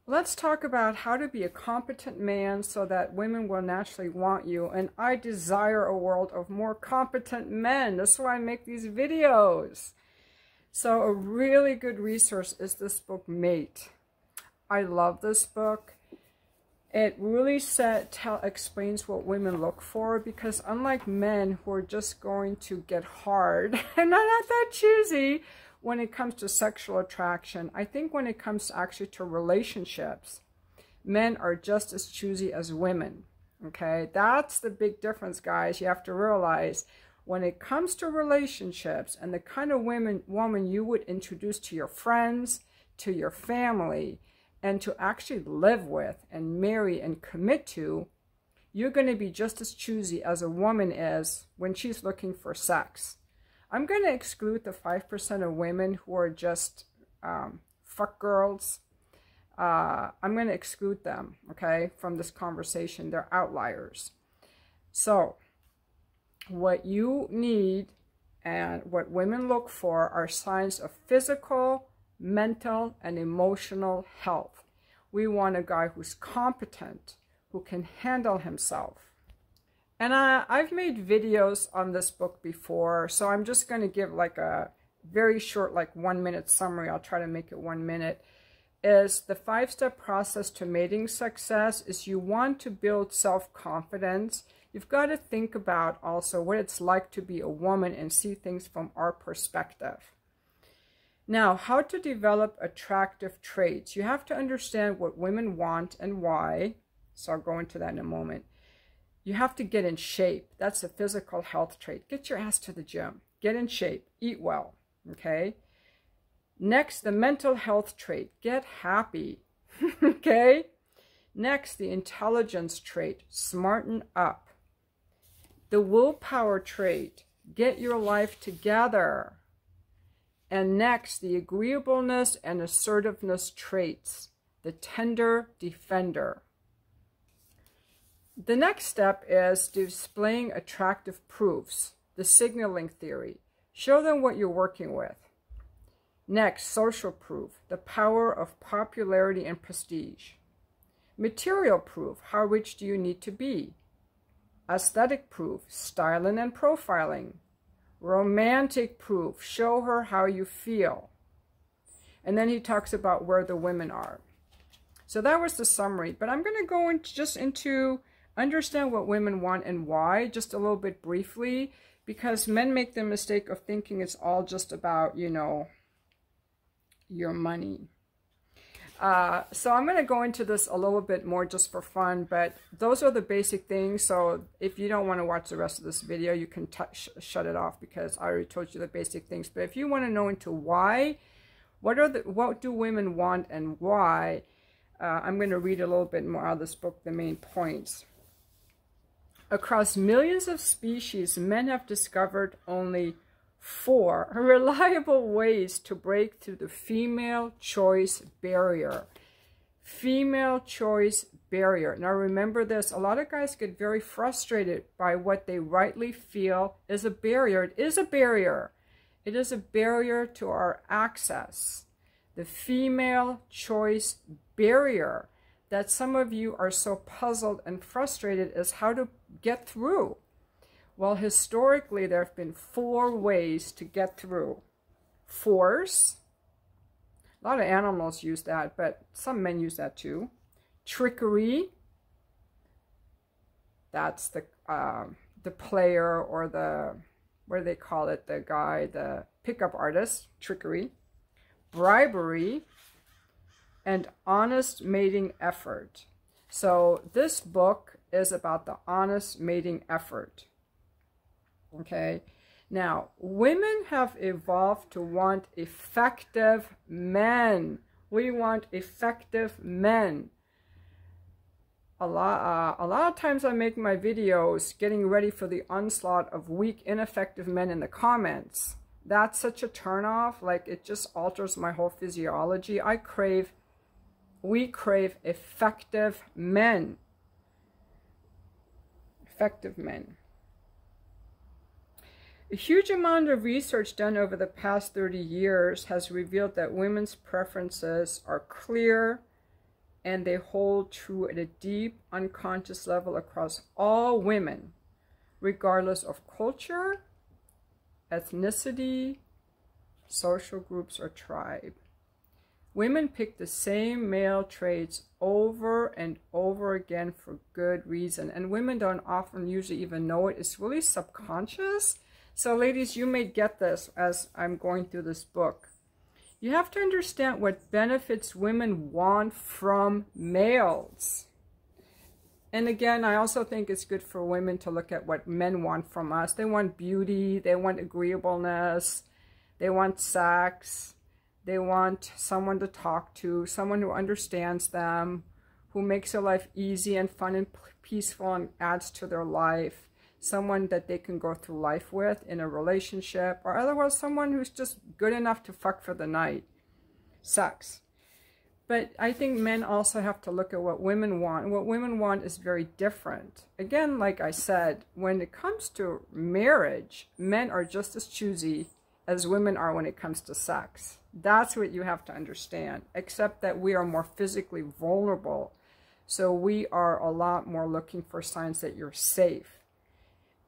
Let's talk about how to be a competent man so that women will naturally want you. And I desire a world of more competent men. That's why I make these videos. So a really good resource is this book, Mate. I love this book. It really explains what women look for, because unlike men who are just going to get hard and not that choosy when it comes to sexual attraction, I think when it comes actually to relationships, men are just as choosy as women. Okay, that's the big difference, guys. You have to realize when it comes to relationships and the kind of woman you would introduce to your friends, to your family, and to actually live with and marry and commit to, you're going to be just as choosy as a woman is when she's looking for sex. I'm going to exclude the 5% of women who are just fuck girls. I'm going to exclude them, okay, from this conversation. They're outliers. So what you need and what women look for are signs of physical, mental, and emotional health. We want a guy who's competent, who can handle himself. And I've made videos on this book before, so I'm just going to give like a very short, like 1-minute summary. I'll try to make it 1 minute. Is the 5-step process to mating success is you want to build self-confidence. You've got to think about also what it's like to be a woman and see things from our perspective. Now, how to develop attractive traits. You have to understand what women want and why. So I'll go into that in a moment. You have to get in shape. That's a physical health trait. Get your ass to the gym. Get in shape. Eat well. Okay? Next, the mental health trait. Get happy. Okay? Next, the intelligence trait. Smarten up. The willpower trait. Get your life together. And next, the agreeableness and assertiveness traits. The tender defender. The next step is displaying attractive proofs, the signaling theory. Show them what you're working with. Next, social proof, the power of popularity and prestige. Material proof, how rich do you need to be? Aesthetic proof, styling and profiling. Romantic proof, show her how you feel. And then he talks about where the women are. So that was the summary, but I'm going to go into understand what women want and why, just a little bit briefly, because men make the mistake of thinking it's all just about, you know, your money. So I'm going to go into this a little bit more just for fun, but those are the basic things. So if you don't want to watch the rest of this video, you can shut it off, because I already told you the basic things. But if you want to know into why, what do women want and why, I'm going to read a little bit more out of this book, the main points. Across millions of species, men have discovered only 4 reliable ways to break through the female choice barrier. Female choice barrier. Now remember this, a lot of guys get very frustrated by what they rightly feel is a barrier. It is a barrier. It is a barrier to our access. The female choice barrier that some of you are so puzzled and frustrated is how to get through. Well, historically, there have been 4 ways to get through. Force. A lot of animals use that, but some men use that too. Trickery. That's the player, or the, what do they call it? The guy, the pickup artist. Trickery. Bribery. And honest mating effort. So this book is about the honest mating effort. Okay, now women have evolved to want effective men. We want effective men. A lot of times I make my videos getting ready for the onslaught of weak, ineffective men in the comments. That's such a turnoff. Like, it just alters my whole physiology. We crave effective men. Effective men. A huge amount of research done over the past 30 years has revealed that women's preferences are clear and they hold true at a deep unconscious level across all women, regardless of culture, ethnicity, social groups, or tribe. Women pick the same male traits over and over again for good reason, and women don't often usually even know it. It's really subconscious. So ladies, you may get this as I'm going through this book. You have to understand what benefits women want from males. And again, I also think it's good for women to look at what men want from us. They want beauty, they want agreeableness, they want sex, they want someone to talk to, someone who understands them, who makes their life easy and fun and peaceful and adds to their life. Someone that they can go through life with in a relationship, or otherwise someone who's just good enough to fuck for the night. Sex. But I think men also have to look at what women want. What women want is very different. Again, like I said, when it comes to marriage, men are just as choosy as women are when it comes to sex. That's what you have to understand, except that we are more physically vulnerable. So we are a lot more looking for signs that you're safe.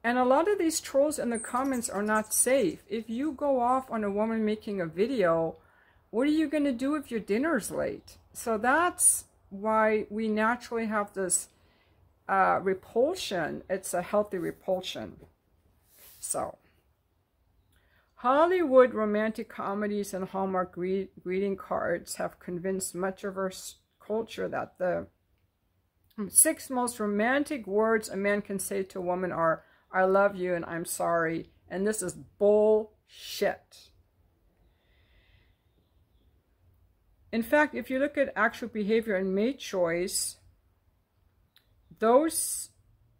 And a lot of these trolls in the comments are not safe. If you go off on a woman making a video, what are you going to do if your dinner's late? So that's why we naturally have this repulsion. It's a healthy repulsion. So, Hollywood romantic comedies and Hallmark greeting cards have convinced much of our culture that the 6 most romantic words a man can say to a woman are, "I love you" and "I'm sorry." And this is bullshit. In fact, if you look at actual behavior and mate choice, those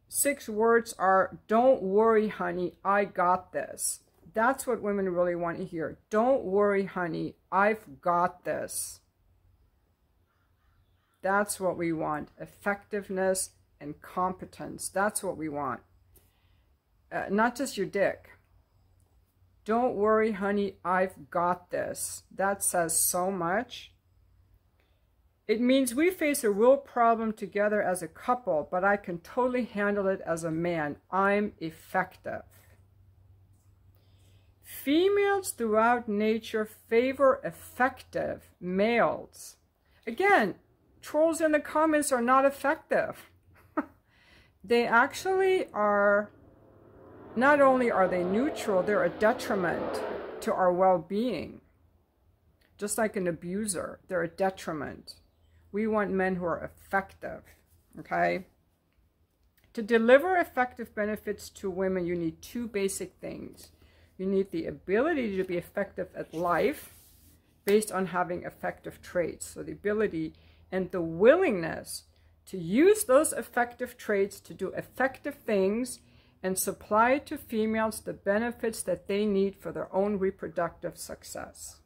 6 words are, "Don't worry, honey, I got this." That's what women really want to hear. "Don't worry, honey, I've got this." That's what we want. Effectiveness and competence. That's what we want. Not just your dick. "Don't worry, honey, I've got this." That says so much. It means we face a real problem together as a couple, but I can totally handle it as a man. I'm effective. Females throughout nature favor effective males. Again, trolls in the comments are not effective. They actually are, not only are they neutral, they're a detriment to our well-being. Just like an abuser, they're a detriment. We want men who are effective, okay? To deliver effective benefits to women, you need 2 basic things. You need the ability to be effective at life based on having effective traits. So the ability and the willingness to use those effective traits to do effective things and supply to females the benefits that they need for their own reproductive success.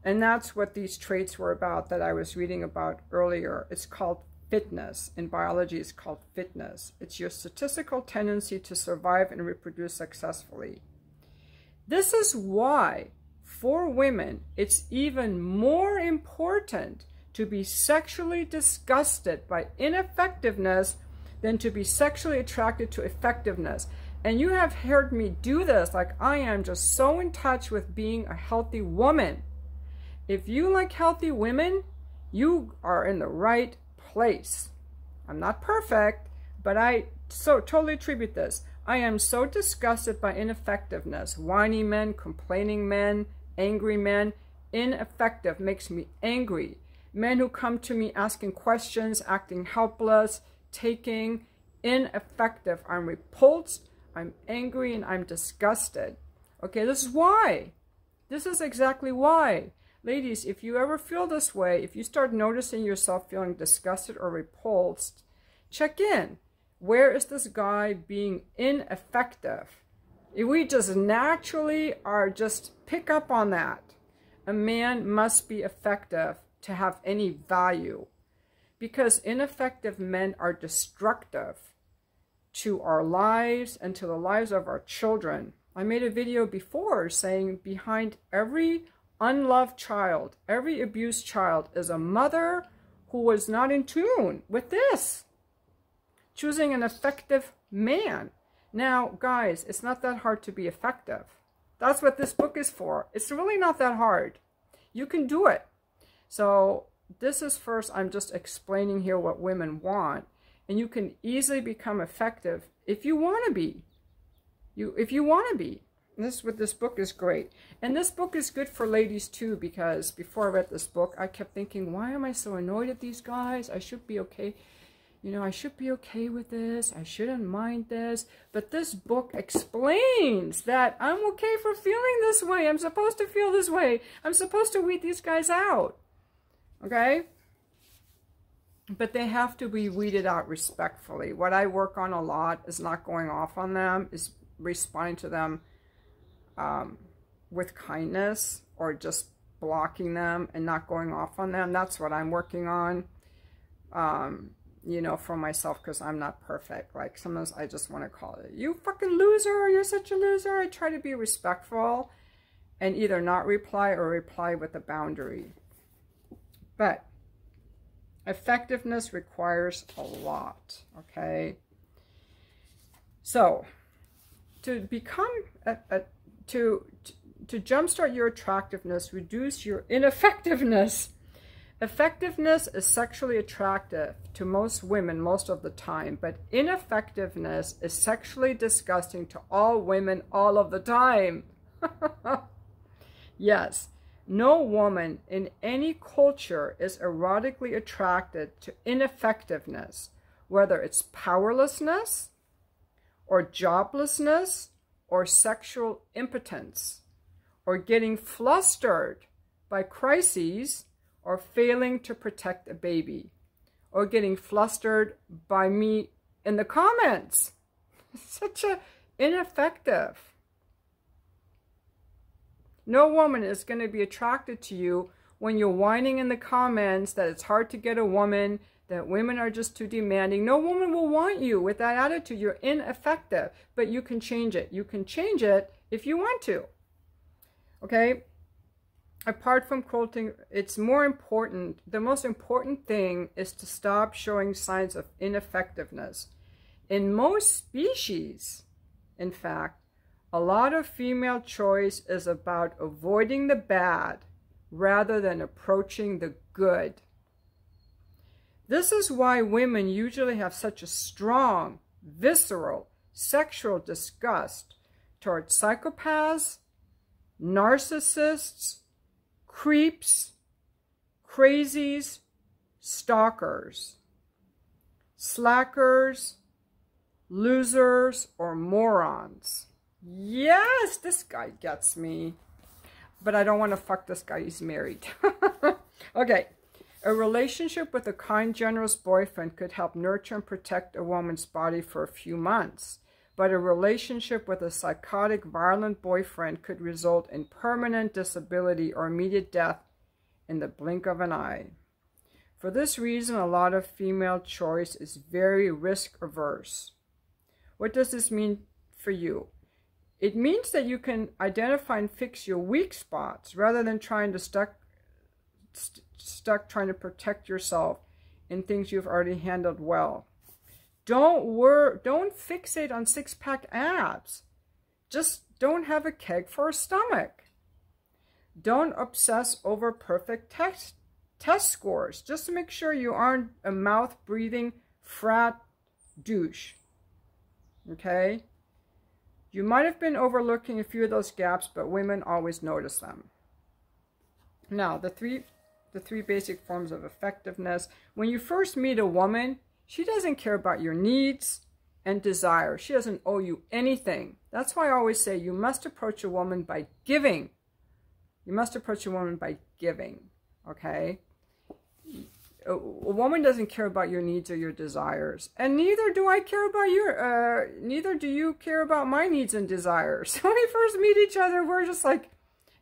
And that's what these traits were about that I was reading about earlier. It's called fitness. In biology, it's called fitness. It's your statistical tendency to survive and reproduce successfully. This is why, for women, it's even more important to be sexually disgusted by ineffectiveness than to be sexually attracted to effectiveness. And you have heard me do this, like I am just so in touch with being a healthy woman. If you like healthy women, you are in the right place. I'm not perfect, but I totally attribute this. I am so disgusted by ineffectiveness. Whiny men, complaining men, angry men. Ineffective makes me angry. Men who come to me asking questions, acting helpless, taking. Ineffective. I'm repulsed, I'm angry, and I'm disgusted. Okay, this is why. This is exactly why. Ladies, if you ever feel this way, if you start noticing yourself feeling disgusted or repulsed, check in. Where is this guy being ineffective? If we just naturally pick up on that. A man must be effective to have any value, because ineffective men are destructive to our lives and to the lives of our children. I made a video before saying behind every unloved child, every abused child is a mother who was not in tune with this. Choosing an effective man. Now, guys, it's not that hard to be effective. That's what this book is for. It's really not that hard. You can do it. So this is first, I'm just explaining here what women want. And you can easily become effective if you want to be. If you want to be. This book is great. And this book is good for ladies too, because before I read this book, I kept thinking, why am I so annoyed at these guys? I should be okay. You know, I should be okay with this. I shouldn't mind this. But this book explains that I'm okay for feeling this way. I'm supposed to feel this way. I'm supposed to weed these guys out. Okay? But they have to be weeded out respectfully. What I work on a lot is not going off on them, is responding to them with kindness, or just blocking them and not going off on them. That's what I'm working on, you know, for myself, because I'm not perfect. Like, sometimes I just want to call it, you fucking loser, you're such a loser. I try to be respectful and either not reply or reply with a boundary. But effectiveness requires a lot, okay? So, to become to jumpstart your attractiveness, reduce your ineffectiveness. Effectiveness is sexually attractive to most women most of the time, but ineffectiveness is sexually disgusting to all women all of the time. Yes, no woman in any culture is erotically attracted to ineffectiveness, whether it's powerlessness or joblessness or sexual impotence, or getting flustered by crises, or failing to protect a baby, or getting flustered by me in the comments. Such a ineffective. No woman is going to be attracted to you when you're whining in the comments that it's hard to get a woman, that women are just too demanding. No woman will want you with that attitude. You're ineffective, but you can change it. You can change it if you want to. Okay? Apart from quilting, it's more important. The most important thing is to stop showing signs of ineffectiveness. In most species, in fact, a lot of female choice is about avoiding the bad rather than approaching the good. This is why women usually have such a strong, visceral, sexual disgust towards psychopaths, narcissists, creeps, crazies, stalkers, slackers, losers, or morons. Yes, this guy gets me. But I don't want to fuck this guy. He's married. Okay. A relationship with a kind, generous boyfriend could help nurture and protect a woman's body for a few months. But a relationship with a psychotic, violent boyfriend could result in permanent disability or immediate death in the blink of an eye. For this reason, a lot of female choice is very risk-averse. What does this mean for you? It means that you can identify and fix your weak spots rather than trying to stuck trying to protect yourself in things you've already handled well. Don't fixate on six-pack abs. Just don't have a keg for a stomach. Don't obsess over perfect test scores. Just to make sure you aren't a mouth-breathing frat douche. Okay? You might have been overlooking a few of those gaps, but women always notice them. Now, the three basic forms of effectiveness. When you first meet a woman, she doesn't care about your needs and desires. She doesn't owe you anything. That's why I always say you must approach a woman by giving. You must approach a woman by giving, okay? A woman doesn't care about your needs or your desires, and neither do I care about your, neither do you care about my needs and desires. When we first meet each other, we're just like,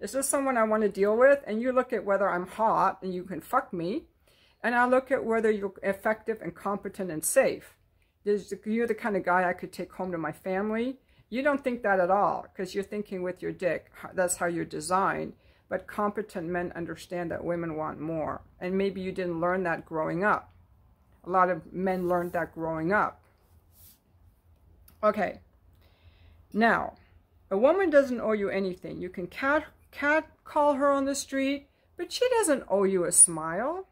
is this someone I want to deal with? And you look at whether I'm hot and you can fuck me, and I look at whether you're effective and competent and safe. You're the kind of guy I could take home to my family. You don't think that at all, because you're thinking with your dick. That's how you're designed. but competent men understand that women want more. And maybe you didn't learn that growing up. A lot of men learned that growing up. Okay. Now, a woman doesn't owe you anything. You can cat call her on the street, but she doesn't owe you a smile.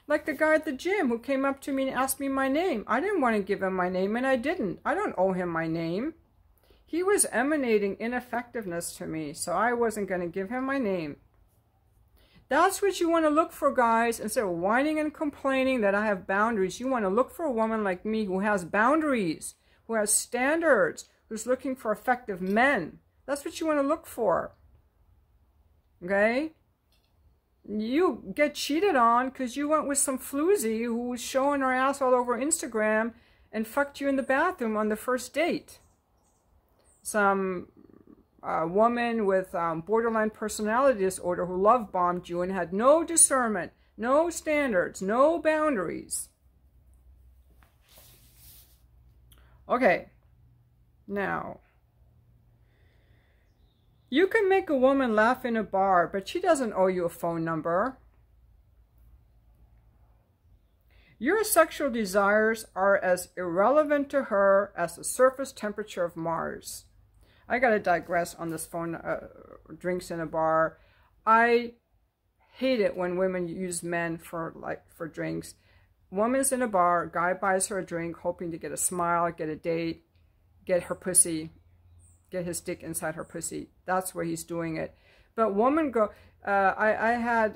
Like the guy at the gym who came up to me and asked me my name. I didn't want to give him my name, and I didn't. I don't owe him my name. He was emanating ineffectiveness to me, so I wasn't going to give him my name. That's what you want to look for, guys. Instead of whining and complaining that I have boundaries, you want to look for a woman like me who has boundaries, who has standards, who's looking for effective men. That's what you want to look for. Okay? You get cheated on because you went with some floozy who was showing her ass all over Instagram and fucked you in the bathroom on the first date. Some woman with borderline personality disorder who love bombed you and had no discernment, no standards, no boundaries. Okay, now, you can make a woman laugh in a bar, but she doesn't owe you a phone number. Your sexual desires are as irrelevant to her as the surface temperature of Mars. I gotta digress on this phone, drinks in a bar. I hate it when women use men for drinks. Woman's in a bar, guy buys her a drink, hoping to get a smile, get a date, get her pussy, get his dick inside her pussy. That's where he's doing it. But woman go. I had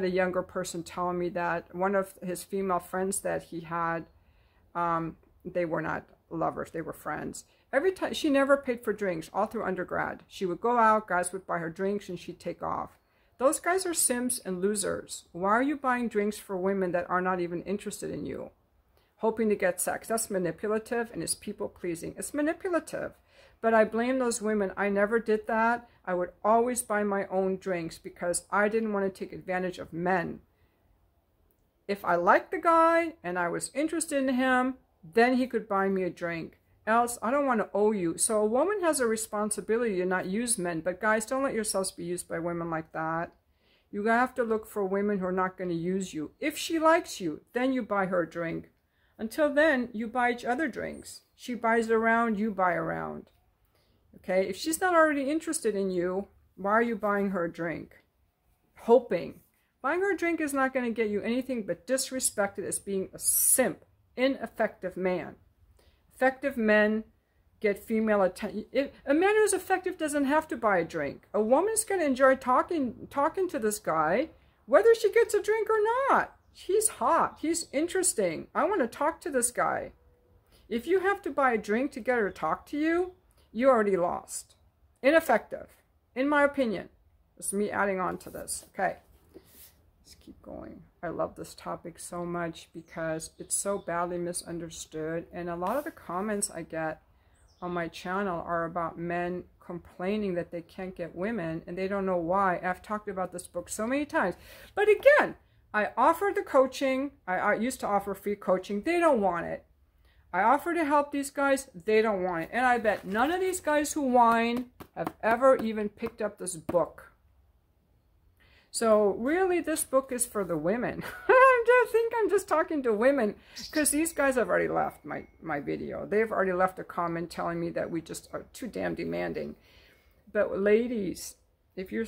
a younger person telling me that one of his female friends that he had, they were not lovers, they were friends. Every time, she never paid for drinks all through undergrad. She would go out, guys would buy her drinks, and she'd take off. Those guys are simps and losers. Why are you buying drinks for women that are not even interested in you? Hoping to get sex. That's manipulative and it's people pleasing. It's manipulative. But I blame those women. I never did that. I would always buy my own drinks because I didn't want to take advantage of men. If I liked the guy and I was interested in him, then he could buy me a drink. Else, I don't want to owe you. So a woman has a responsibility to not use men. But guys, don't let yourselves be used by women like that. You have to look for women who are not going to use you. If she likes you, then you buy her a drink. Until then, you buy each other drinks. She buys around, you buy around. Okay? If she's not already interested in you, why are you buying her a drink? Hoping. Buying her a drink is not going to get you anything but disrespected as being a simp, ineffective man. Effective men get female attention. A man who's effective doesn't have to buy a drink. A woman's going to enjoy talking to this guy, whether she gets a drink or not. He's hot. He's interesting. I want to talk to this guy. If you have to buy a drink to get her to talk to you, you already lost. Ineffective, in my opinion. It's me adding on to this. Okay, let's keep going. I love this topic so much because it's so badly misunderstood. And a lot of the comments I get on my channel are about men complaining that they can't get women and they don't know why. I've talked about this book so many times. But again, I offer the coaching. I used to offer free coaching. They don't want it. I offer to help these guys. They don't want it. And I bet none of these guys who whine have ever even picked up this book. So really, this book is for the women. I think I'm just talking to women because these guys have already left my video. They've already left a comment telling me that we just are too damn demanding. But ladies, if you're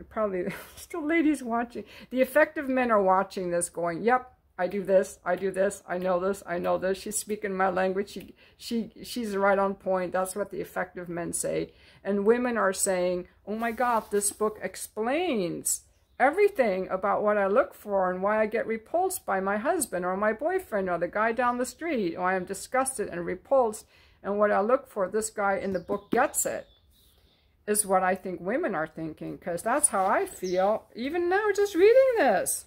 probably still ladies watching, the effective men are watching this going, yep, I do this, I do this, I know this, I know this. She's speaking my language. She's right on point. That's what the effective men say. And women are saying, oh my God, this book explains everything about what I look for and why I get repulsed by my husband or my boyfriend or the guy down the street, or I am disgusted and repulsed, and what I look for, this guy in the book gets it, is what I think women are thinking, because that's how I feel even now just reading this.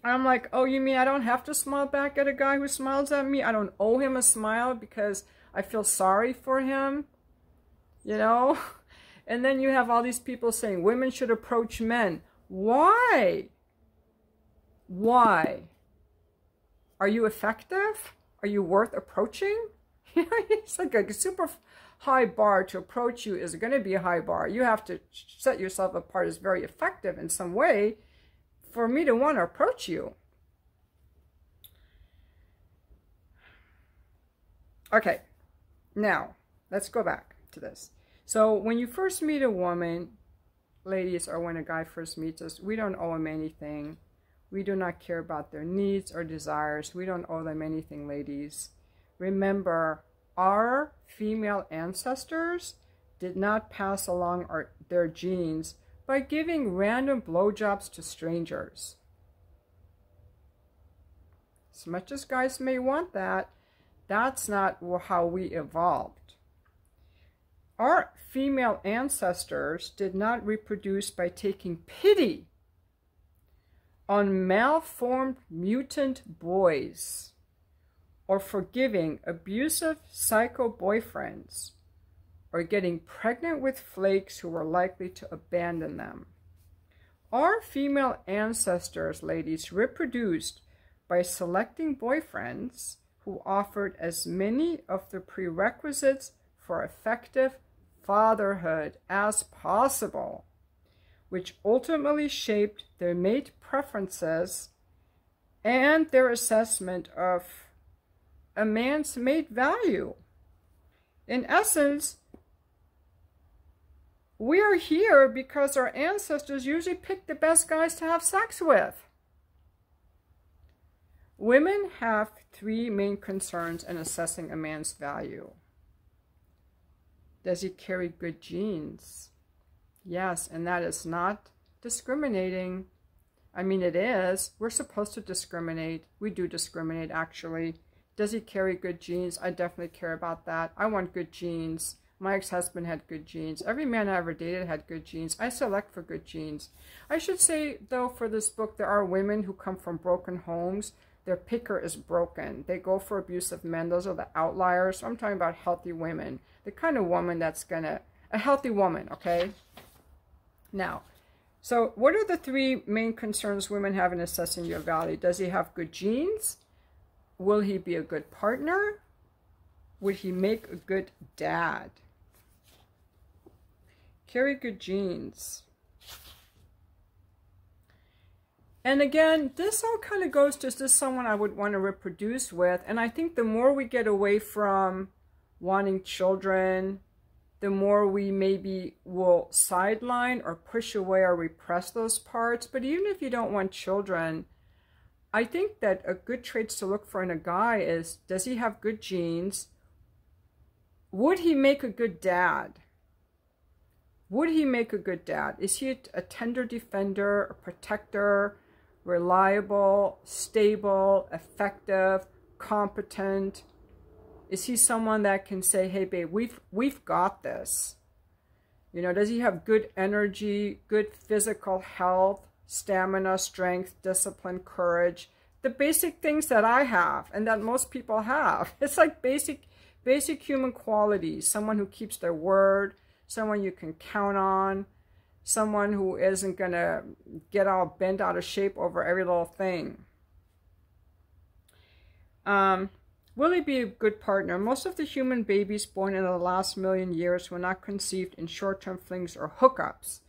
I'm like, oh, you mean I don't have to smile back at a guy who smiles at me? I don't owe him a smile because I feel sorry for him, you know? And then you have all these people saying women should approach men. Why? Why? Are you effective? Are you worth approaching? It's like a super high bar to approach you is going to be a high bar. You have to set yourself apart as very effective in some way for me to want to approach you. Okay, now let's go back to this. So when you first meet a woman, ladies, or when a guy first meets us, we don't owe him anything. We do not care about their needs or desires. We don't owe them anything, ladies. Remember, our female ancestors did not pass along their genes by giving random blowjobs to strangers. As much as guys may want that, that's not how we evolved. Our female ancestors did not reproduce by taking pity on malformed mutant boys or forgiving abusive psycho boyfriends or getting pregnant with flakes who were likely to abandon them. Our female ancestors, ladies, reproduced by selecting boyfriends who offered as many of the prerequisites for effective fatherhood as possible, which ultimately shaped their mate preferences and their assessment of a man's mate value. In essence, we are here because our ancestors usually picked the best guys to have sex with. Women have three main concerns in assessing a man's value. Does he carry good genes? Yes, and that is not discriminating. I mean, it is. We're supposed to discriminate. We do discriminate, actually. Does he carry good genes? I definitely care about that. I want good genes. My ex-husband had good genes. Every man I ever dated had good genes. I select for good genes. I should say, though, for this book, there are women who come from broken homes. Their picker is broken. They go for abusive men. Those are the outliers. So I'm talking about healthy women. The kind of woman that's a healthy woman, okay? Now, so what are the three main concerns women have in assessing your value? Does he have good genes? Will he be a good partner? Would he make a good dad? Carry good genes. And again, this all kind of goes to, is this someone I would want to reproduce with? And I think the more we get away from wanting children, the more we maybe will sideline or push away or repress those parts. But even if you don't want children, I think that a good traits to look for in a guy is, does he have good genes? Would he make a good dad? Would he make a good dad? Is he a tender defender, a protector, reliable, stable, effective, competent? Is he someone that can say, hey, babe, we've got this? You know, does he have good energy, good physical health, stamina, strength, discipline, courage? The basic things that I have and that most people have. It's like basic human qualities. Someone who keeps their word, someone you can count on, someone who isn't going to get all bent out of shape over every little thing. Will he be a good partner? Most of the human babies born in the last million years were not conceived in short-term flings or hookups,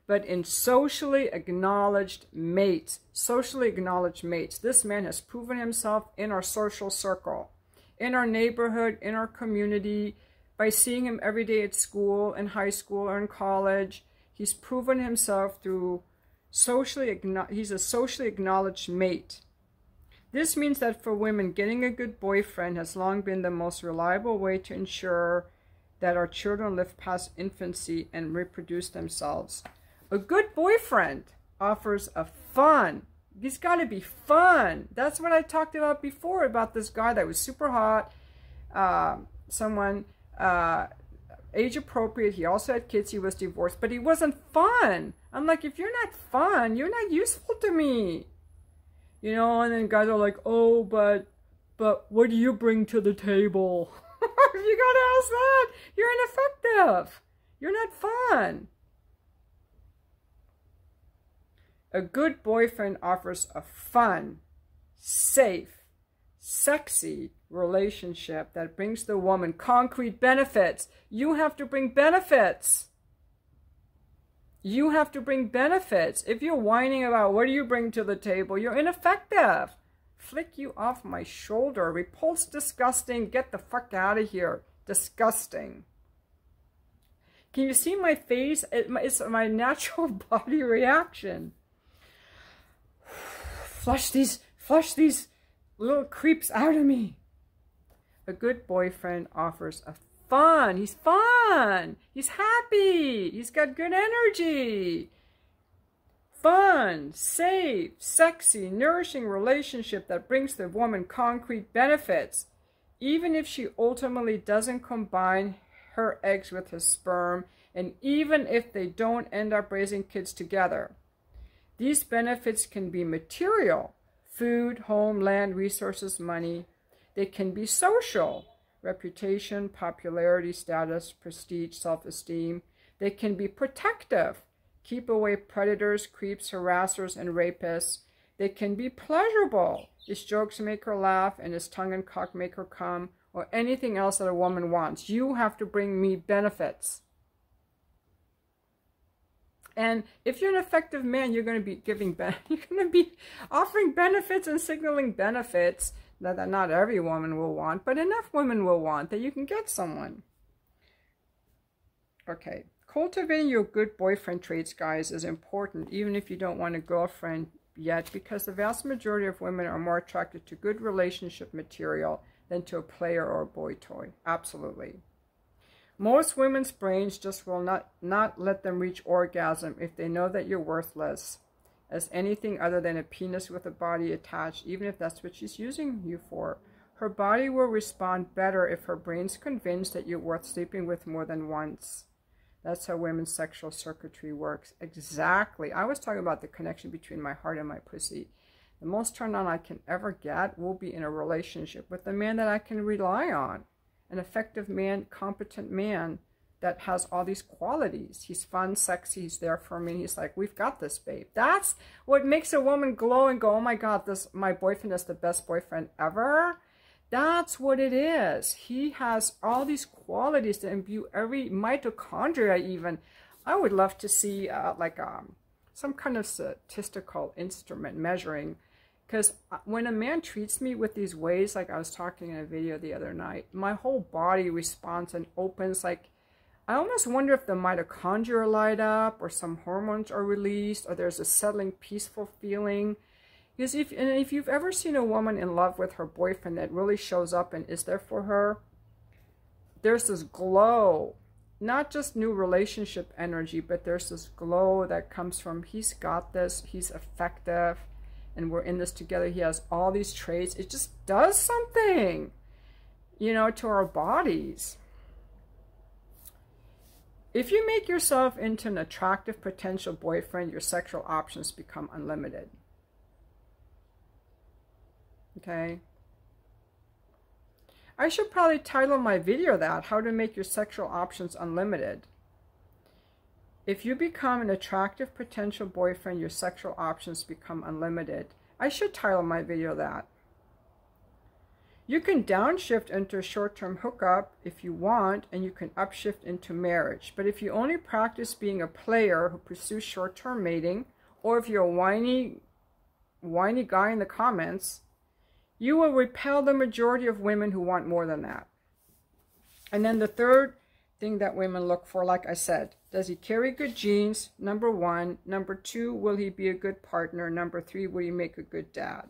but in socially acknowledged mates. Socially acknowledged mates. This man has proven himself in our social circle, in our neighborhood, in our community, by seeing him every day at school, in high school, or in college. He's proven himself through he's a socially acknowledged mate. This means that for women, getting a good boyfriend has long been the most reliable way to ensure that our children live past infancy and reproduce themselves. A good boyfriend offers a fun. He's got to be fun. That's what I talked about before, about this guy that was super hot, age appropriate. He also had kids. He was divorced, but he wasn't fun. I'm like, if you're not fun, you're not useful to me. You know, and then guys are like, oh, but what do you bring to the table? You gotta ask that. You're ineffective. You're not fun. A good boyfriend offers a fun, safe, sexy relationship that brings the woman concrete benefits. You have to bring benefits. You have to bring benefits. If you're whining about what do you bring to the table, you're ineffective. Flick you off my shoulder. Repulse, disgusting. Get the fuck out of here. Disgusting. Can you see my face? It's my natural body reaction. Flush these little creeps out of me. A good boyfriend offers a fun. He's fun. He's happy. He's got good energy. Fun, safe, sexy, nourishing relationship that brings the woman concrete benefits, even if she ultimately doesn't combine her eggs with his sperm, and even if they don't end up raising kids together. These benefits can be material, food, home, land, resources, money. They can be social, reputation, popularity, status, prestige, self-esteem. They can be protective, keep away predators, creeps, harassers, and rapists. They can be pleasurable. His jokes make her laugh and his tongue and cock make her come, or anything else that a woman wants. You have to bring me benefits. And if you're an effective man, you're going to be you're going to be offering benefits and signaling benefits that not every woman will want, but enough women will want that you can get someone. Okay, cultivating your good boyfriend traits, guys, is important, even if you don't want a girlfriend yet, because the vast majority of women are more attracted to good relationship material than to a player or a boy toy. Absolutely. Most women's brains just will not let them reach orgasm if they know that you're worthless as anything other than a penis with a body attached, even if that's what she's using you for. Her body will respond better if her brain's convinced that you're worth sleeping with more than once. That's how women's sexual circuitry works. Exactly. I was talking about the connection between my heart and my pussy. The most turned on I can ever get will be in a relationship with a man that I can rely on. An effective man, competent man that has all these qualities. He's fun, sexy, he's there for me. He's like, we've got this, babe. That's what makes a woman glow and go, oh my God, my boyfriend is the best boyfriend ever. That's what it is. He has all these qualities that imbue every mitochondria even. I would love to see some kind of statistical instrument measuring. Because when a man treats me with these ways, like I was talking in a video the other night, my whole body responds and opens. Like, I almost wonder if the mitochondria light up or some hormones are released or there's a settling, peaceful feeling. Because if you've ever seen a woman in love with her boyfriend that really shows up and is there for her, there's this glow. Not just new relationship energy, but there's this glow that comes from, he's got this, he's effective, and we're in this together. He has all these traits. It just does something, you know, to our bodies. If you make yourself into an attractive potential boyfriend, your sexual options become unlimited. Okay? I should probably title my video that, How to Make Your Sexual Options Unlimited. If you become an attractive potential boyfriend, your sexual options become unlimited. I should title my video that. You can downshift into a short-term hookup if you want, and you can upshift into marriage. But if you only practice being a player who pursues short-term mating, or if you're a whiny guy in the comments, you will repel the majority of women who want more than that. And then the third thing that women look for, like I said, does he carry good genes? Number 1. Number 2, will he be a good partner? Number 3, will he make a good dad?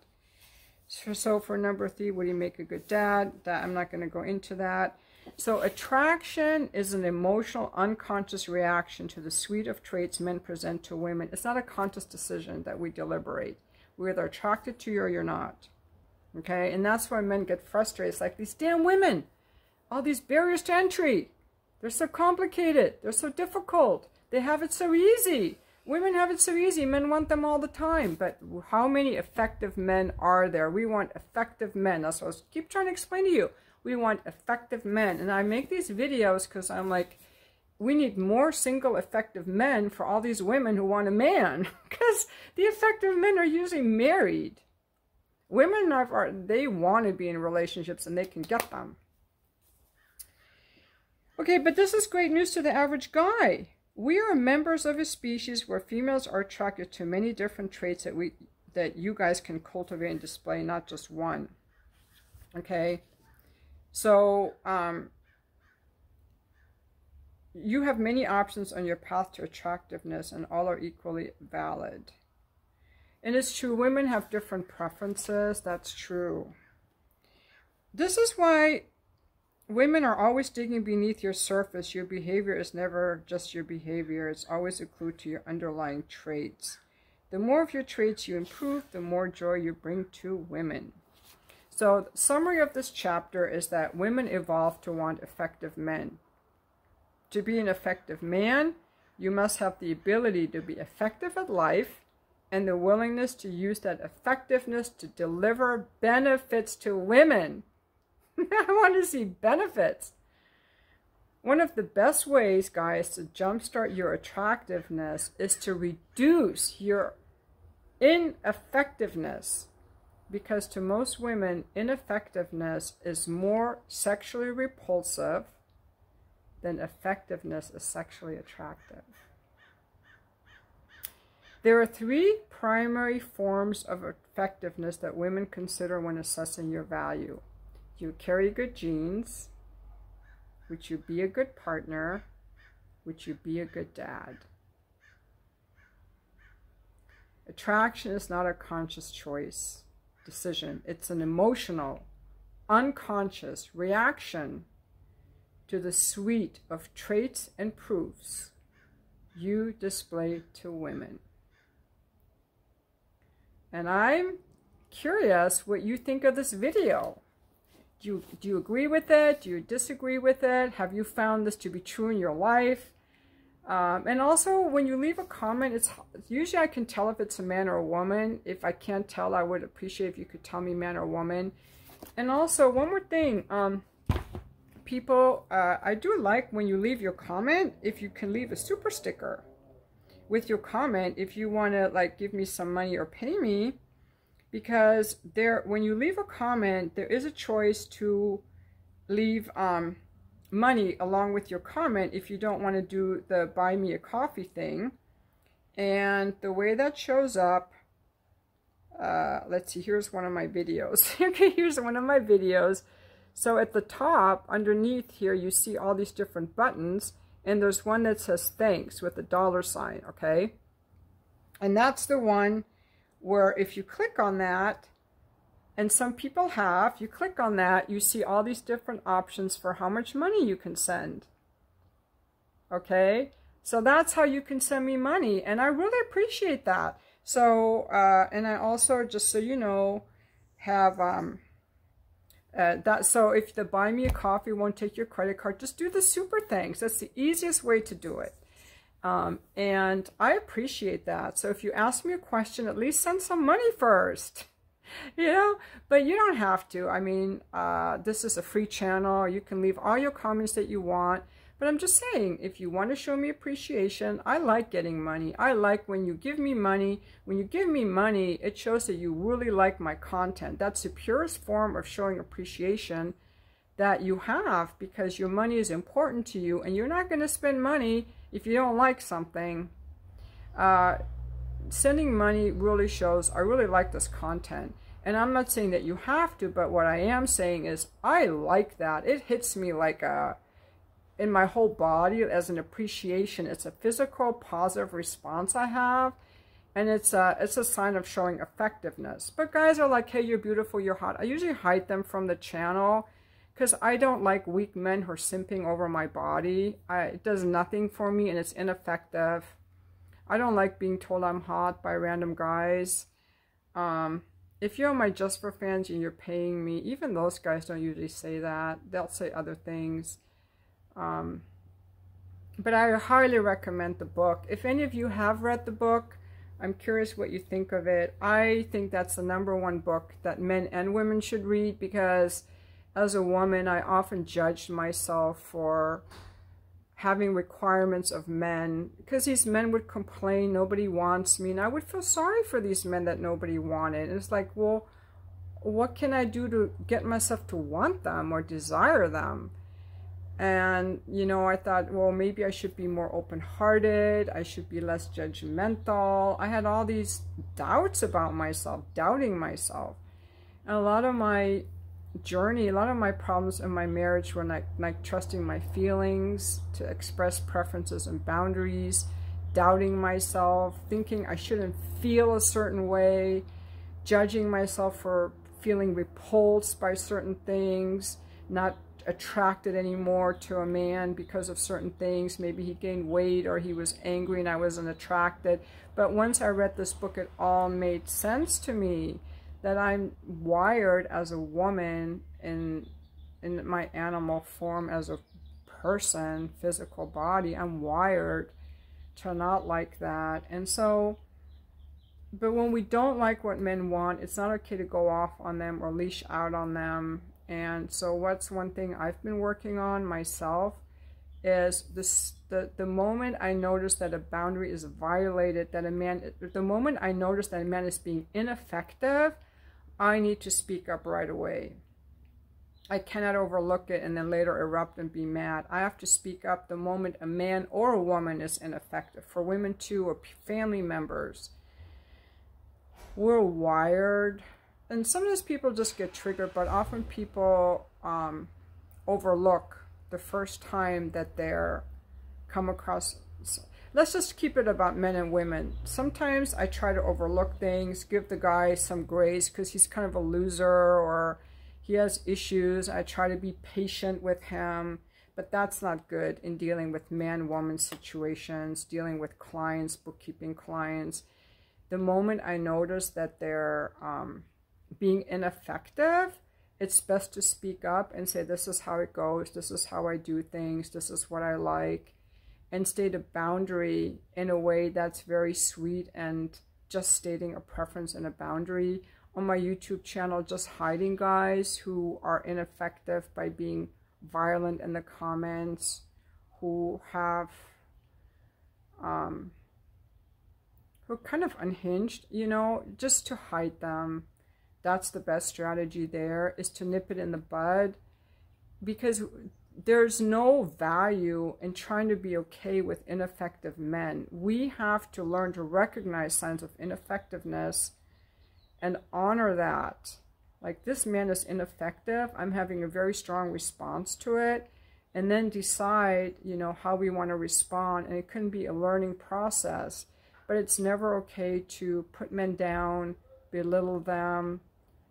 So for number 3, will he make a good dad? I'm not going to go into that. So attraction is an emotional, unconscious reaction to the suite of traits men present to women. It's not a conscious decision that we deliberate. We're either attracted to you or you're not. Okay? And that's why men get frustrated. It's like, these damn women, all these barriers to entry. They're so complicated. They're so difficult. They have it so easy. Women have it so easy. Men want them all the time. But how many effective men are there? We want effective men. That's what I keep trying to explain to you. We want effective men. And I make these videos because I'm like, we need more single effective men for all these women who want a man. Because the effective men are usually married. Women they want to be in relationships and they can get them. Okay, but this is great news to the average guy. We are members of a species where females are attracted to many different traits that you guys can cultivate and display, not just one. Okay, so you have many options on your path to attractiveness, and all are equally valid. And it's true, women have different preferences. That's true. This is why women are always digging beneath your surface. Your behavior is never just your behavior. It's always a clue to your underlying traits. The more of your traits you improve, the more joy you bring to women. So the summary of this chapter is that women evolved to want effective men. To be an effective man, you must have the ability to be effective at life and the willingness to use that effectiveness to deliver benefits to women. I want to see benefits. One of the best ways, guys, to jumpstart your attractiveness is to reduce your ineffectiveness. Because to most women, ineffectiveness is more sexually repulsive than effectiveness is sexually attractive. There are 3 primary forms of effectiveness that women consider when assessing your value. You carry good genes, would you be a good partner, would you be a good dad? Attraction is not a conscious decision. It's an emotional, unconscious reaction to the suite of traits and proofs you display to women. And I'm curious what you think of this video. Do you agree with it? Do you disagree with it? Have you found this to be true in your life? And also, when you leave a comment, usually I can tell if it's a man or a woman. If I can't tell, I would appreciate if you could tell me man or woman. And also, one more thing. People, I do like when you leave your comment, if you can leave a super sticker with your comment, if you want to like give me some money or pay me, because when you leave a comment, there is a choice to leave money along with your comment if you don't want to do the buy me a coffee thing. And the way that shows up, let's see, here's one of my videos. Okay, here's one of my videos. So at the top, underneath here, you see all these different buttons, and there's one that says thanks with a $sign, okay? And that's the one where if you click on that, and some people have, you click on that, you see all these different options for how much money you can send. Okay? So that's how you can send me money, and I really appreciate that. So, and I also, just so you know, have so if the buy me a coffee won't take your credit card, just do the super thanks. That's the easiest way to do it. And I appreciate that. So if you ask me a question, at least send some money first. You know, but you don't have to. I mean, this is a free channel. You can leave all your comments that you want. But I'm just saying, if you want to show me appreciation, I like getting money. I like when you give me money. When you give me money, it shows that you really like my content. That's the purest form of showing appreciation that you have, because your money is important to you, and you're not going to spend money if you don't like something. Sending money really shows I really like this content. And I'm not saying that you have to, but what I am saying is I like that. It hits me like in my whole body as an appreciation. It's a physical positive response I have, and it's a sign of showing effectiveness. But guys are like, hey, you're beautiful, you're hot. I usually hide them from the channel because I don't like weak men who are simping over my body. It does nothing for me, and it's ineffective. I don't like being told I'm hot by random guys. If you're my Just For fans and you're paying me, even those guys don't usually say that. They'll say other things. But I highly recommend the book. If any of you have read the book, I'm curious what you think of it. I think that's the #1 book that men and women should read, because as a woman, I often judged myself for having requirements of men, because these men would complain, nobody wants me, and I would feel sorry for these men that nobody wanted. And it's like, well, what can I do to get myself to want them or desire them? And, you know, I thought, well, maybe I should be more open-hearted. I should be less judgmental. I had all these doubts about myself, doubting myself. And a lot of my journey, a lot of my problems in my marriage were like trusting my feelings to express preferences and boundaries, doubting myself, thinking I shouldn't feel a certain way, judging myself for feeling repulsed by certain things, not attracted anymore to a man because of certain things. Maybe he gained weight or he was angry and I wasn't attracted. But once I read this book, it all made sense to me that I'm wired as a woman in my animal form, as a person, physical body. I'm wired to not like that. And so, but when we don't like what men want, it's not okay to go off on them or leash out on them. And so what's one thing I've been working on myself is the moment I notice that a boundary is violated, that the moment I notice that a man is being ineffective, I need to speak up right away. I cannot overlook it and then later erupt and be mad. I have to speak up the moment a man or a woman is ineffective. For women too, or family members. We're wired, and sometimes people just get triggered, but often people overlook the first time that they're come across. Let's just keep it about men and women. Sometimes I try to overlook things, give the guy some grace because he's kind of a loser or he has issues. I try to be patient with him, but that's not good in dealing with man-woman situations, dealing with clients, bookkeeping clients. The moment I notice that they're being ineffective, it's best to speak up and say, this is how it goes, this is how I do things, this is what I like, and state a boundary in a way that's very sweet and just stating a preference and a boundary. On my YouTube channel, just hiding guys who are ineffective by being violent in the comments, who have who are kind of unhinged, you know, just to hide them. That's the best strategy there, is to nip it in the bud, because there's no value in trying to be okay with ineffective men. We have to learn to recognize signs of ineffectiveness and honor that. Like, this man is ineffective, I'm having a very strong response to it, and then decide, you know, how we want to respond. And it can be a learning process. But it's never okay to put men down, belittle them,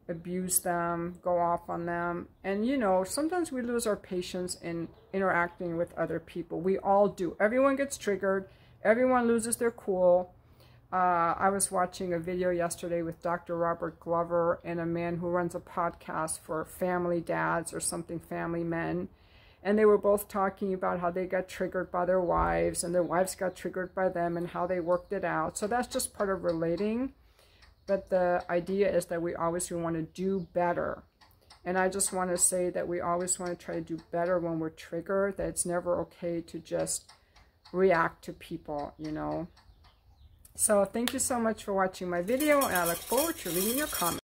abuse them, go off on them. And, you know, sometimes we lose our patience in interacting with other people. We all do. Everyone gets triggered. Everyone loses their cool. I was watching a video yesterday with Dr. Robert Glover and a man who runs a podcast for family dads or something, family men. And they were both talking about how they got triggered by their wives and their wives got triggered by them and how they worked it out. So that's just part of relating. But the idea is that we always want to do better. And I just want to say that we always want to try to do better when we're triggered, that it's never okay to just react to people, you know. So thank you so much for watching my video, and I look forward to reading your comments.